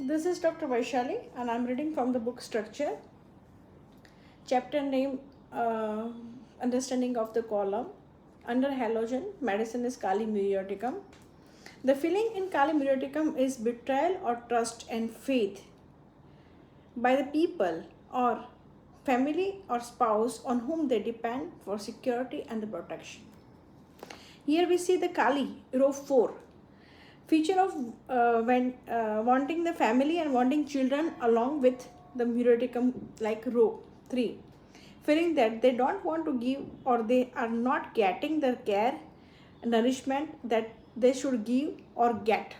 This is Dr. Vaishali and I'm reading from the book Structure, chapter name Understanding of the Column. Under halogen, medicine is Kali muriaticum. The feeling in Kali muriaticum is betrayal or trust and faith by the people or family or spouse on whom they depend for security and the protection. Here we see the Kali, row 4. Feature of when wanting the family and wanting children along with the muriaticum like row 3. Feeling that they don't want to give or they are not getting the care and nourishment that they should give or get.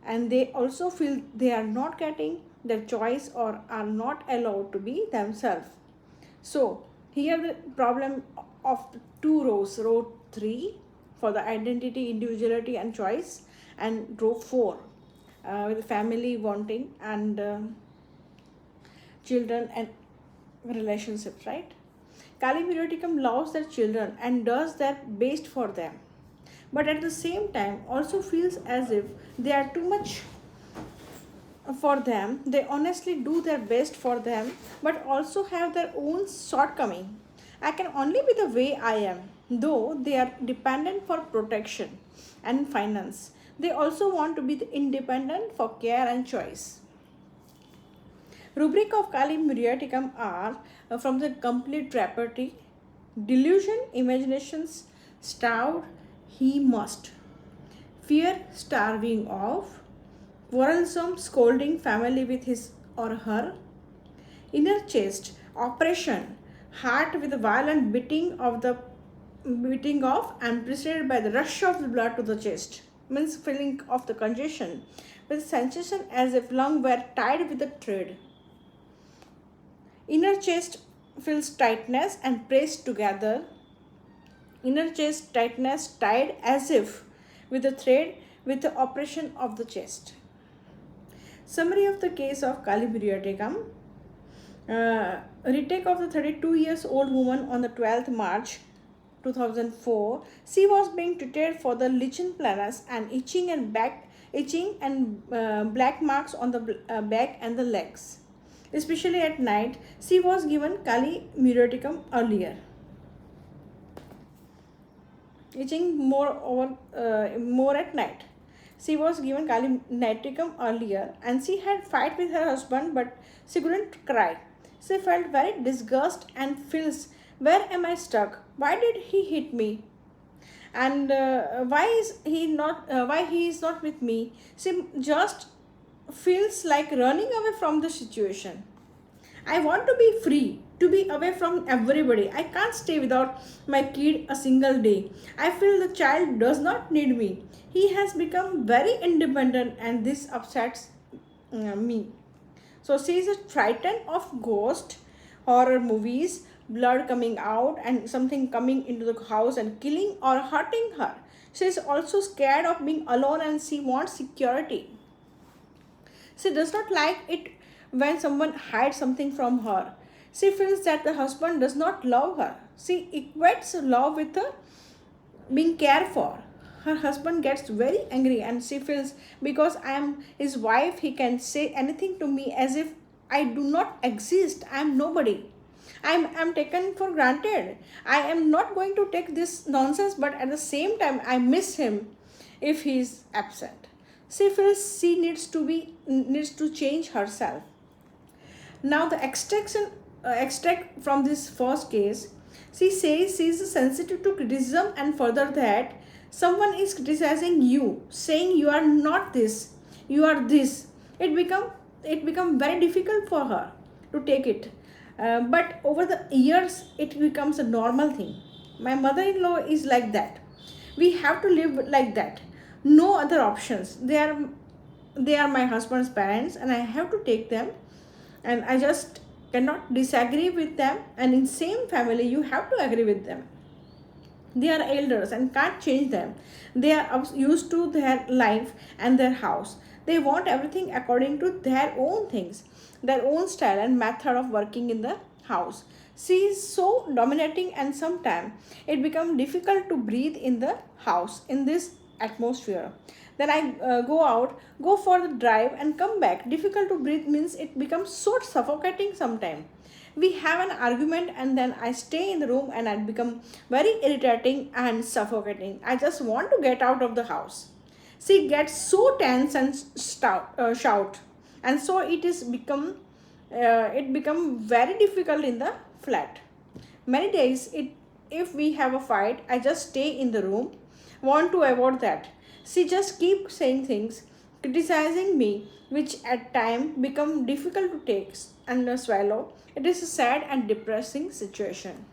And they also feel they are not getting their choice or are not allowed to be themselves. So here the problem of the two rows, row 3 for the identity, individuality and choice, and row 4 with family wanting and children and relationships, right? Kali muriaticum loves their children and does their best for them, but at the same time also feels as if they are too much for them. They honestly do their best for them, but also have their own shortcoming. I can only be the way I am, though they are dependent for protection and finance. They also want to be independent for care and choice. Rubric of Kali muriaticum are from the complete property, delusion, imaginations, starved, he must, fear, starving of, quarrelsome, scolding family with his or her, inner chest, oppression, heart with a violent beating of and preceded by the rush of the blood to the chest, means feeling of the congestion with sensation as if lung were tied with a thread. Inner chest feels tightness and pressed together. Inner chest tightness tied as if with a thread with the oppression of the chest. Summary of the case of Kali muriaticum. Retake of the 32 years old woman on the 12th March 2004. She was being treated for the lichen planus and itching and black marks on the back and the legs. Especially at night, she was given Kali muriaticum earlier. Itching more at night. She was given Kali muriaticum earlier and she had fight with her husband, but she couldn't cry. She felt very disgusted and feels, where am I stuck? Why did he hit me? And why he is not with me? She just feels like running away from the situation. I want to be free, to be away from everybody. I can't stay without my kid a single day. I feel the child does not need me. He has become very independent and this upsets me. So she is frightened of ghost, horror movies, blood coming out and something coming into the house and killing or hurting her. She is also scared of being alone and she wants security. She does not like it when someone hides something from her. She feels that the husband does not love her. She equates love with being cared for. Her husband gets very angry and she feels, because I am his wife, he can say anything to me as if I do not exist. I am nobody. I am taken for granted. I am not going to take this nonsense, but at the same time I miss him if he is absent. She feels she needs to change herself. Now the extract from this first case, she says she is sensitive to criticism and further that someone is criticizing you, saying you are not this, you are this. It become very difficult for her to take it. But over the years, it becomes a normal thing. My mother-in-law is like that. We have to live like that. No other options. They are my husband's parents and I have to take them, and I just cannot disagree with them, and in same family you have to agree with them. They are elders and can't change them. They are used to their life and their house. They want everything according to their own things, their own style and method of working in the house. She is so dominating and sometimes it becomes difficult to breathe in the house in this atmosphere. Then I go out, go for the drive and come back. Difficult to breathe means it becomes so suffocating sometime. We have an argument and then I stay in the room and I become very irritating and suffocating. I just want to get out of the house. She gets so tense and shout, and so it become very difficult in the flat. Many days, if we have a fight, I just stay in the room, want to avoid that. She just keep saying things, criticizing me, which at time become difficult to take and swallow. It is a sad and depressing situation.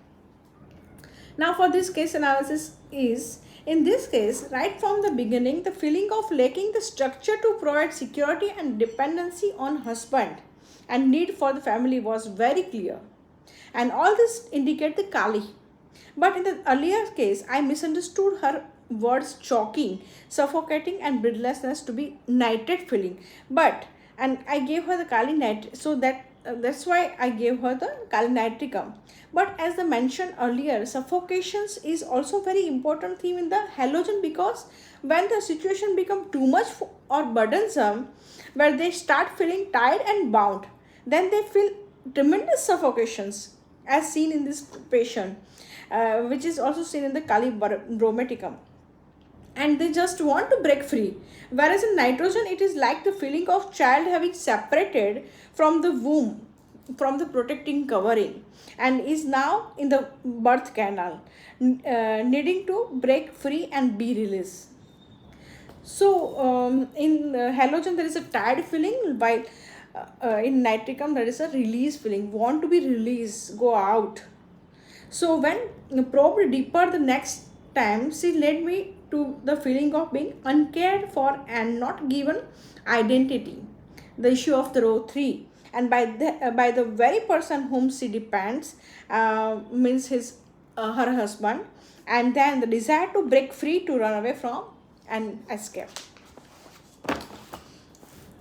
Now for this case analysis is, in this case, right from the beginning, the feeling of lacking the structure to provide security and dependency on husband and need for the family was very clear. And all this indicate the Kali. But in the earlier case, I misunderstood her words choking, suffocating and breathlessness to be nitrate feeling. And I gave her the Kali nitrate, so that's why I gave her the Kali nitricum. But as I mentioned earlier, suffocations is also very important theme in the halogen, because when the situation become too much or burdensome, where they start feeling tired and bound, then they feel tremendous suffocations as seen in this patient, which is also seen in the Kali bromaticum, and they just want to break free. Whereas in nitrogen, it is like the feeling of child having separated from the womb, from the protecting covering, and is now in the birth canal, needing to break free and be released. So in halogen there is a tired feeling, while in nitricum there is a release feeling, want to be released, go out. So when probed deeper the next time, she led me to the feeling of being uncared for and not given identity, the issue of the row 3, and by the very person whom she depends, means her husband, and then the desire to break free, to run away from and escape,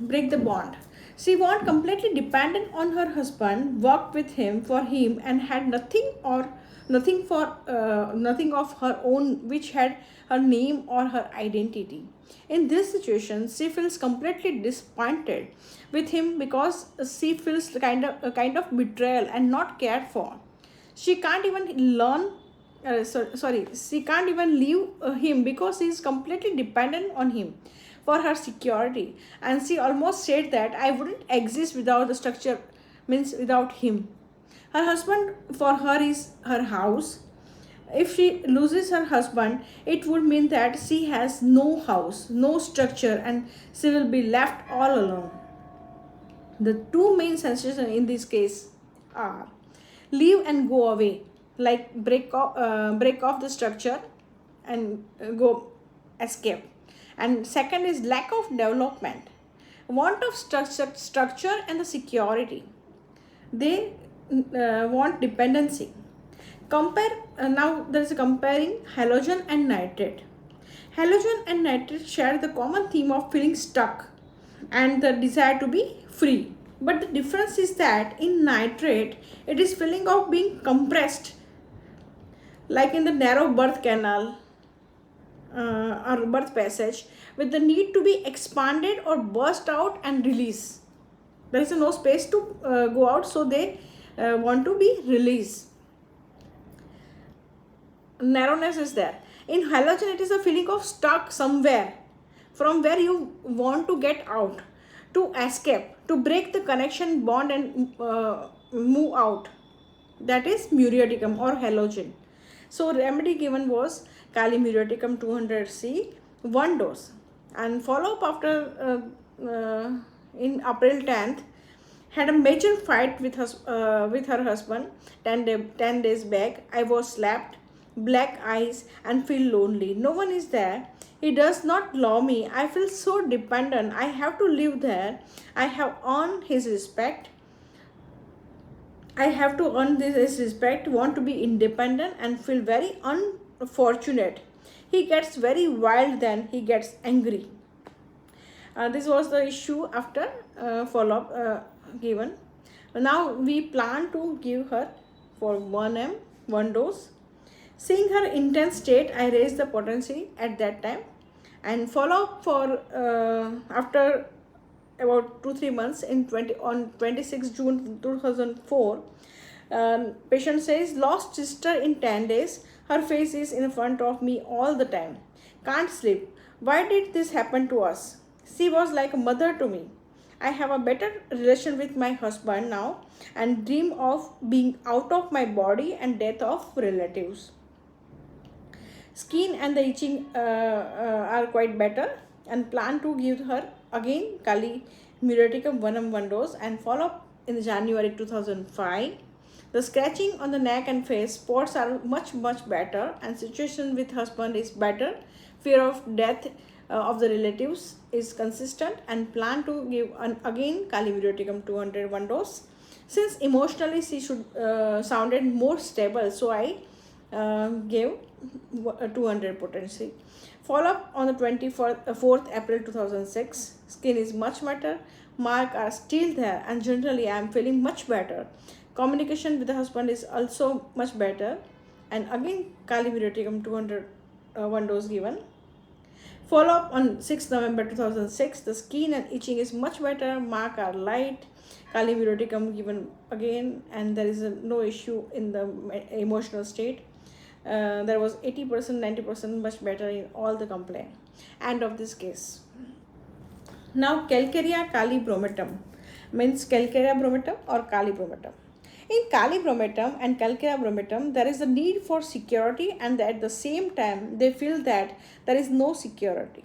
break the bond. She was completely dependent on her husband, worked with him for him, and had nothing of her own which had her name or her identity. In this situation, she feels completely disappointed with him because she feels a kind of betrayal and not cared for. She can't even she can't even leave him because he is completely dependent on him for her security, and she almost said that I wouldn't exist without the structure, means without him. Her husband for her is her house. If she loses her husband, it would mean that she has no house, no structure, and she will be left all alone. The two main sensations in this case are leave and go away, like break off the structure and go escape. And second is lack of development, want of structure and the security. They want dependency. Now there is a comparing halogen and nitrate. Halogen and nitrate share the common theme of feeling stuck and the desire to be free. But the difference is that in nitrate, it is feeling of being compressed, like in the narrow birth canal or birth passage, with the need to be expanded or burst out and release. There is no space to go out, so they want to be released. Narrowness is there. In halogen, it is a feeling of stuck somewhere, from where you want to get out, to escape, to break the connection bond and move out. That is muriaticum or halogen. So remedy given was Kali muriaticum 200C, 1 dose, and follow up after in April 10th. Had a major fight with her husband 10 days back. I was slapped, black eyes, and feel lonely. No one is there. He does not love me. I feel so dependent. I have to live there. I have earned his respect. I have to earn his respect, want to be independent, and feel very unfortunate. He gets very wild, then he gets angry. This was the issue after follow-up given. Now we plan to give her for 1 dose. Seeing her intense state, I raised the potency at that time, And follow up for after about 2-3 months in 20 on 26 June 2004. Patient says, lost sister in 10 days. Her face is in front of me all the time. Can't sleep. Why did this happen to us? She was like a mother to me. I have a better relation with my husband now and dream of being out of my body and death of relatives. Skin and the itching are quite better, and plan to give her again Kali muriaticum 1 dose and follow up in January 2005. The scratching on the neck and face spots are much better, and situation with husband is better. Fear of death of the relatives is consistent, and plan to give again Kali muriaticum 201 dose. Since emotionally she should sounded more stable, so I gave 200 potency. Follow up on the 4th April 2006. Skin is much better. Marks are still there, and generally I am feeling much better. Communication with the husband is also much better, and again Kali muriaticum 201 dose given. Follow up on 6th November 2006. The skin and itching is much better. Marks are light. Kali muriaticum given again, and there is no issue in the emotional state. There was 80%, 90% much better in all the complaint. End of this case. Now Calcarea calibromatum means Calcarea bromatum or calibromatum. In calibromatum and Calcarea bromatum, there is a need for security, and at the same time they feel that there is no security.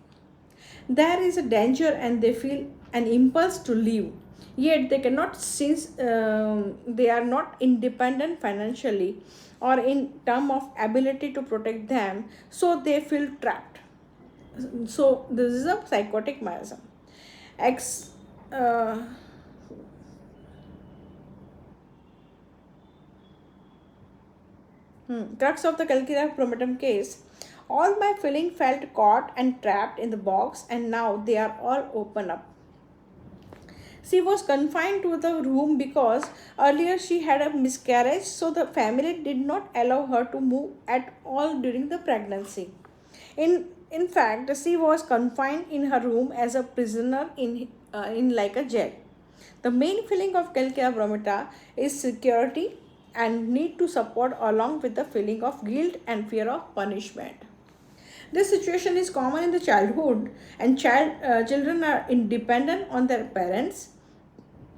There is a danger and they feel an impulse to leave. Yet they cannot, since they are not independent financially or in term of ability to protect them, so they feel trapped. So this is a psychotic miasm. X Crux of the Calcarea bromatum case. All my feeling felt caught and trapped in the box, and now they are all open up. She was confined to the room because earlier she had a miscarriage, so the family did not allow her to move at all during the pregnancy. In fact, she was confined in her room as a prisoner in like a jail. The main feeling of Calcarea bromata is security and need to support, along with the feeling of guilt and fear of punishment. This situation is common in the childhood, and children are independent on their parents,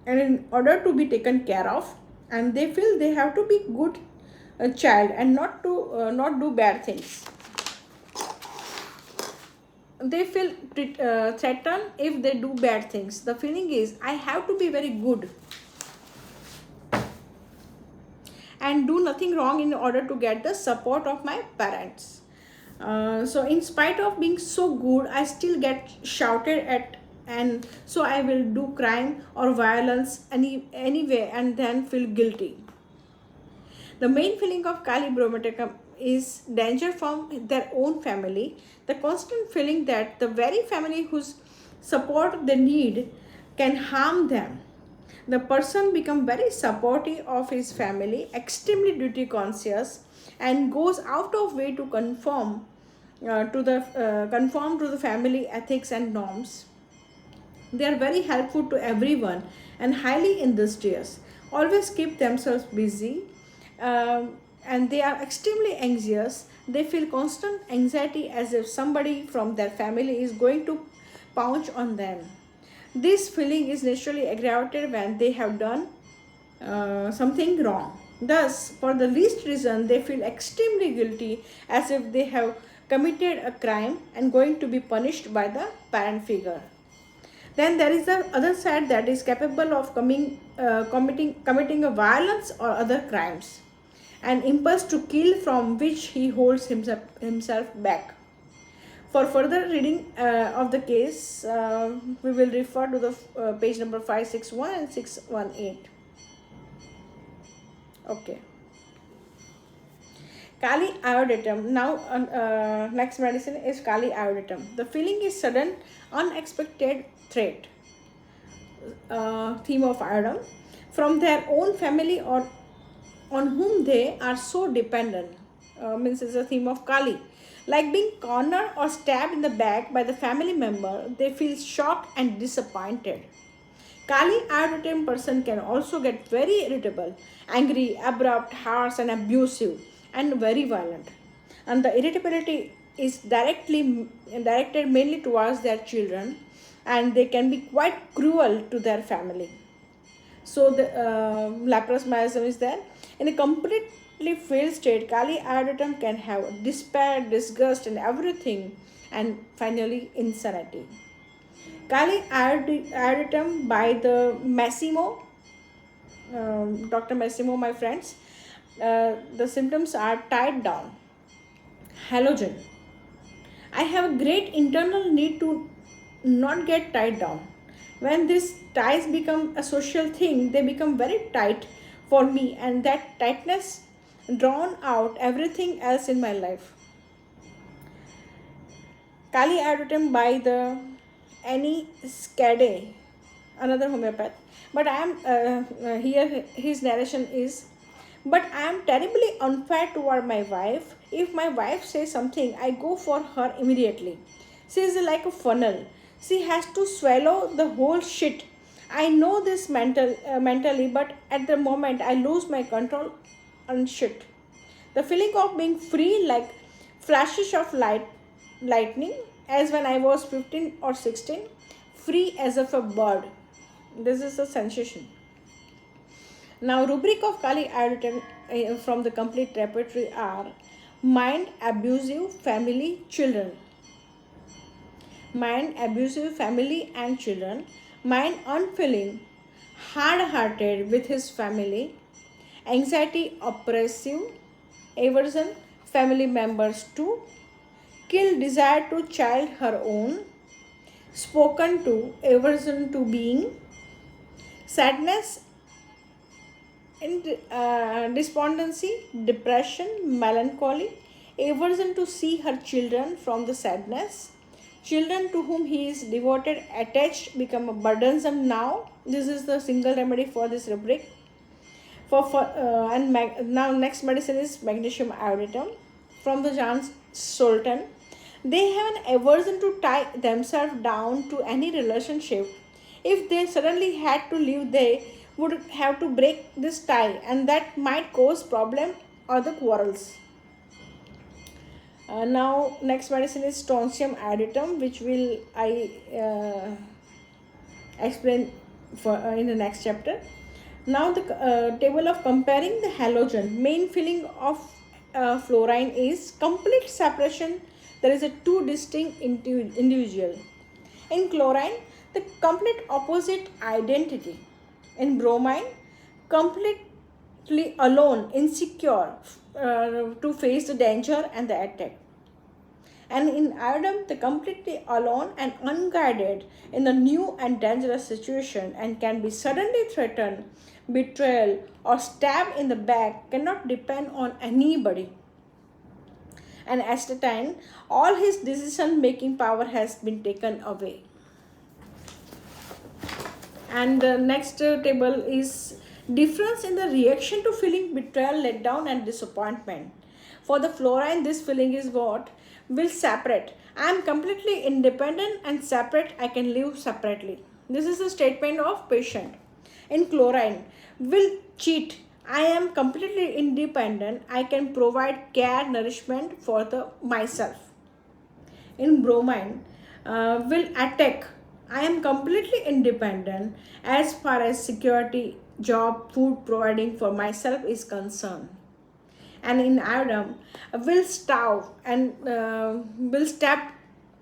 and in order to be taken care of, and they feel they have to be good child and not do bad things. They feel threatened if they do bad things. The feeling is, I have to be very good and do nothing wrong in order to get the support of my parents. So in spite of being so good, I still get shouted at, and so I will do crime or violence anyway and then feel guilty. The main feeling of calibromaticum is danger from their own family. The constant feeling that the very family whose support they need can harm them. The person becomes very supportive of his family, extremely duty conscious, and goes out of way to conform to the family ethics and norms. They are very helpful to everyone and highly industrious, always keep themselves busy, and they are extremely anxious. They feel constant anxiety as if somebody from their family is going to pounce on them. This feeling is naturally aggravated when they have done something wrong. Thus, for the least reason, they feel extremely guilty, as if they have committed a crime and going to be punished by the parent figure. Then there is the other side that is capable of committing a violence or other crimes, an impulse to kill from which he holds himself back. For further reading of the case, we will refer to the page number 561 and 618. Okay. Kali iodatum. Now, next medicine is Kali iodatum. The feeling is sudden, unexpected threat. Theme of iodum from their own family or on whom they are so dependent. Means it's a theme of Kali. Like being cornered or stabbed in the back by the family member, they feel shocked and disappointed. Kali irritated person can also get very irritable, angry, abrupt, harsh, and abusive, and very violent. And the irritability is directed mainly towards their children, and they can be quite cruel to their family. So the Lapras miasm is there. In a completely failed state, Kali iridatum can have despair, disgust, and everything, and finally insanity. Kali iridatum by the Massimo, Dr. Massimo, my friends. The symptoms are tied down, halogen. I have a great internal need to not get tied down. When these ties become a social thing, they become very tight for me, and that tightness drawn out everything else in my life. Kali iridatum by the Annie Skade, another homeopath. But I am here. His narration is, but I am terribly unfair toward my wife. If my wife says something, I go for her immediately. She is like a funnel. She has to swallow the whole shit. I know this mentally, but at the moment I lose my control on shit. The feeling of being free, like flashes of lightning, as when I was 15 or 16, free as of a bird. This is a sensation. Now, rubric of Kali iridatum from the complete repertory are mind, abusive, family, children. Mind, abusive, family and children. Mind, unfeeling, hard-hearted with his family. Anxiety, oppressive. Aversion, family members too. Kill, desire to child her own. Spoken to, aversion to being. Sadness, despondency, depression, melancholy, aversion to see her children from the sadness. Children to whom he is devoted, attached, become a burdensome now. This is the single remedy for this rubric. Now next medicine is magnesium iridatum from the Jan Sultan. They have an aversion to tie themselves down to any relationship. If they suddenly had to leave, they would have to break this tie, and that might cause problem or the quarrels. Now next medicine is strontium iridatum, which will I explain in the next chapter. Now the table of comparing the halogen. Main feeling of fluorine is complete separation. There is a two distinct individual. In chlorine, the complete opposite identity. In bromine, completely alone, insecure to face the danger and the attack. And in iridatum, the completely alone and unguided in the new and dangerous situation, and can be suddenly threatened, betrayal, or stabbed in the back, cannot depend on anybody. And astatine, all his decision making power has been taken away. And the next table is difference in the reaction to feeling betrayal, letdown, and disappointment. For the fluorine, this feeling is what will separate. I am completely independent and separate. I can live separately. This is a statement of patient. In chlorine, will cheat. I am completely independent. I can provide care, nourishment for myself. In bromine, will attack. I am completely independent as far as security, job, food providing for myself is concerned. And in iridatum, will starve and will stab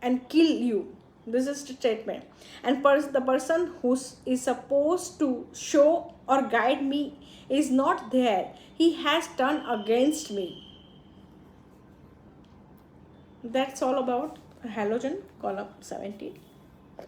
and kill you. This is the statement. And the person who is supposed to show or guide me is not there. He has turned against me. That's all about halogen, column 17.